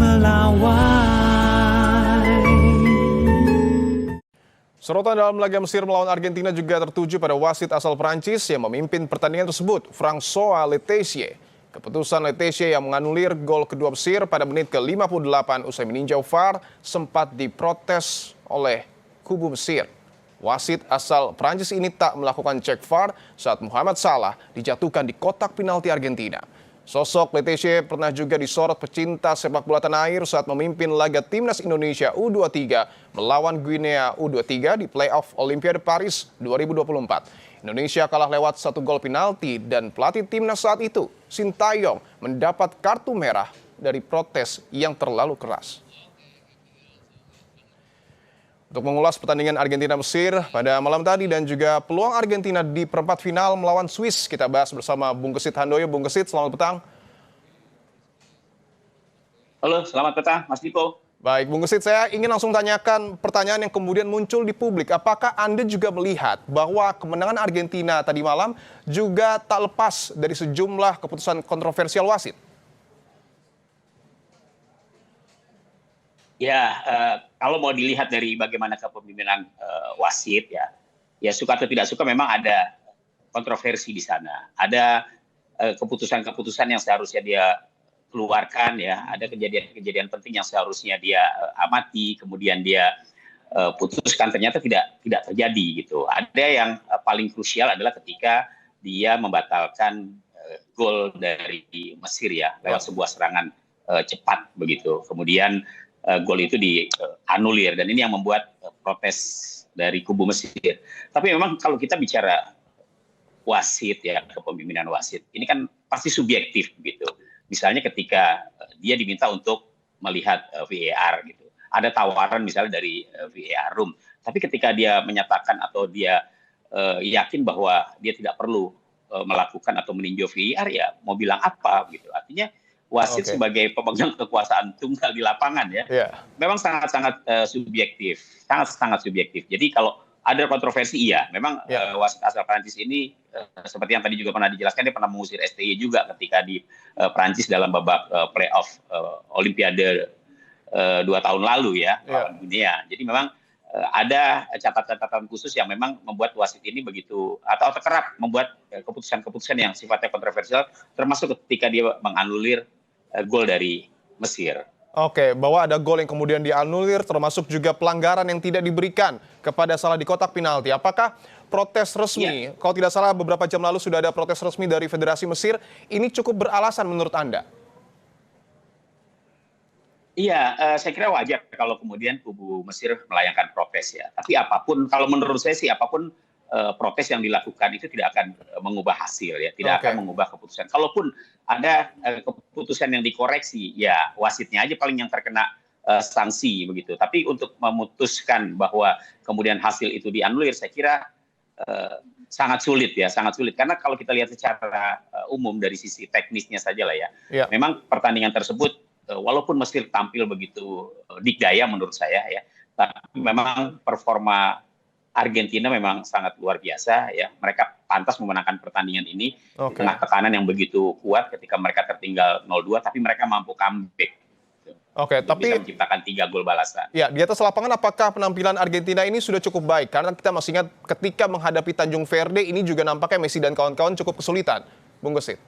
melawai. Sorotan dalam laga Mesir melawan Argentina juga tertuju pada wasit asal Prancis yang memimpin pertandingan tersebut, François Letessier. Keputusan Letessier yang menganulir gol kedua Mesir pada menit ke-58 usai meninjau VAR sempat diprotes oleh kubu Mesir. Wasit asal Prancis ini tak melakukan cek VAR saat Mohamed Salah dijatuhkan di kotak penalti Argentina. Sosok Letessier pernah juga disorot pecinta sepak bola tanah air saat memimpin laga Timnas Indonesia U23 melawan Guinea U23 di playoff Olimpiade Paris 2024. Indonesia kalah lewat 1 gol penalti dan pelatih timnas saat itu, Sintayong, mendapat kartu merah dari protes yang terlalu keras. Untuk mengulas pertandingan Argentina-Mesir pada malam tadi dan juga peluang Argentina di perempat final melawan Swiss, kita bahas bersama Bung Gesit Handoyo. Bung Gesit, selamat petang. Halo, selamat petang, Mas Dipo. Baik, Bung Gesit, saya ingin langsung tanyakan pertanyaan yang kemudian muncul di publik. Apakah Anda juga melihat bahwa kemenangan Argentina tadi malam juga tak lepas dari sejumlah keputusan kontroversial wasit? Ya, kalau mau dilihat dari bagaimana kepemimpinan wasit, ya suka atau tidak suka memang ada kontroversi di sana. Ada keputusan-keputusan yang seharusnya dia keluarkan, ya. Ada kejadian-kejadian penting yang seharusnya dia amati, kemudian dia putuskan, ternyata tidak terjadi gitu. Ada yang paling krusial adalah ketika dia membatalkan gol dari Mesir ya lewat sebuah serangan cepat begitu. Kemudian gol itu dianulir dan ini yang membuat protes dari kubu Mesir. Tapi memang kalau kita bicara wasit ya, kepemimpinan wasit, ini kan pasti subjektif gitu. Misalnya ketika dia diminta untuk melihat VAR gitu. Ada tawaran misalnya dari VAR room, tapi ketika dia menyatakan atau dia yakin bahwa dia tidak perlu melakukan atau meninjau VAR, ya mau bilang apa gitu. Artinya wasit sebagai pemegang kekuasaan tunggal di lapangan ya, memang sangat-sangat subjektif, sangat-sangat subjektif. Jadi kalau ada kontroversi, iya, memang wasit asal Prancis ini seperti yang tadi juga pernah dijelaskan, dia pernah mengusir STY juga ketika di Prancis dalam babak playoff Olimpiade 2 tahun lalu ya, lawan Guinea. Jadi memang ada catatan-catatan khusus yang memang membuat wasit ini begitu atau kerap membuat keputusan-keputusan yang sifatnya kontroversial, termasuk ketika dia menganulir gol dari Mesir. Oke, bahwa ada gol yang kemudian dianulir, termasuk juga pelanggaran yang tidak diberikan kepada Salah di kotak penalti. Apakah protes resmi, kalau tidak salah beberapa jam lalu sudah ada protes resmi dari Federasi Mesir, ini cukup beralasan menurut Anda? Iya, saya kira wajar kalau kemudian kubu Mesir melayangkan protes ya. Tapi apapun, kalau menurut saya sih apapun protes yang dilakukan itu tidak akan mengubah hasil ya, tidak akan mengubah keputusan. Kalaupun ada keputusan yang dikoreksi, ya wasitnya aja paling yang terkena sanksi begitu. Tapi untuk memutuskan bahwa kemudian hasil itu dianulir, saya kira sangat sulit ya, sangat sulit. Karena kalau kita lihat secara umum dari sisi teknisnya saja lah ya, memang pertandingan tersebut walaupun Mesir tampil begitu dikdaya menurut saya ya, tapi memang performa Argentina memang sangat luar biasa ya. Mereka pantas memenangkan pertandingan ini di tengah tekanan yang begitu kuat ketika mereka tertinggal 0-2, tapi mereka mampu comeback. Tapi bisa menciptakan 3 gol balasan. Ya, di atas lapangan apakah penampilan Argentina ini sudah cukup baik? Karena kita masih ingat ketika menghadapi Tanjung Verde ini juga nampaknya Messi dan kawan-kawan cukup kesulitan. Bung Gesit.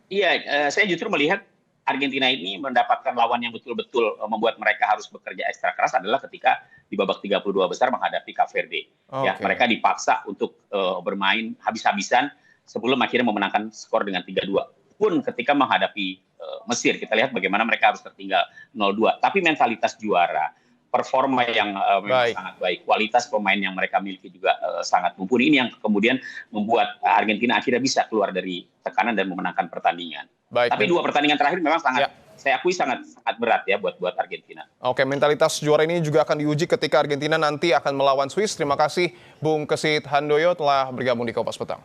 Iya, saya justru melihat Argentina ini mendapatkan lawan yang betul-betul membuat mereka harus bekerja ekstra keras adalah ketika di babak 32 besar menghadapi Cape Verde. Ya, mereka dipaksa untuk bermain habis-habisan sebelum akhirnya memenangkan skor dengan 3-2. Pun ketika menghadapi Mesir, kita lihat bagaimana mereka harus tertinggal 0-2. Tapi mentalitas juara, performa yang memang sangat baik, kualitas pemain yang mereka miliki juga sangat mumpuni. Ini yang kemudian membuat Argentina akhirnya bisa keluar dari tekanan dan memenangkan pertandingan. Tapi 2 pertandingan terakhir memang sangat, saya akui sangat berat ya buat Argentina. Mentalitas juara ini juga akan diuji ketika Argentina nanti akan melawan Swiss. Terima kasih Bung Gesit Handoyo telah bergabung di Kompas Petang.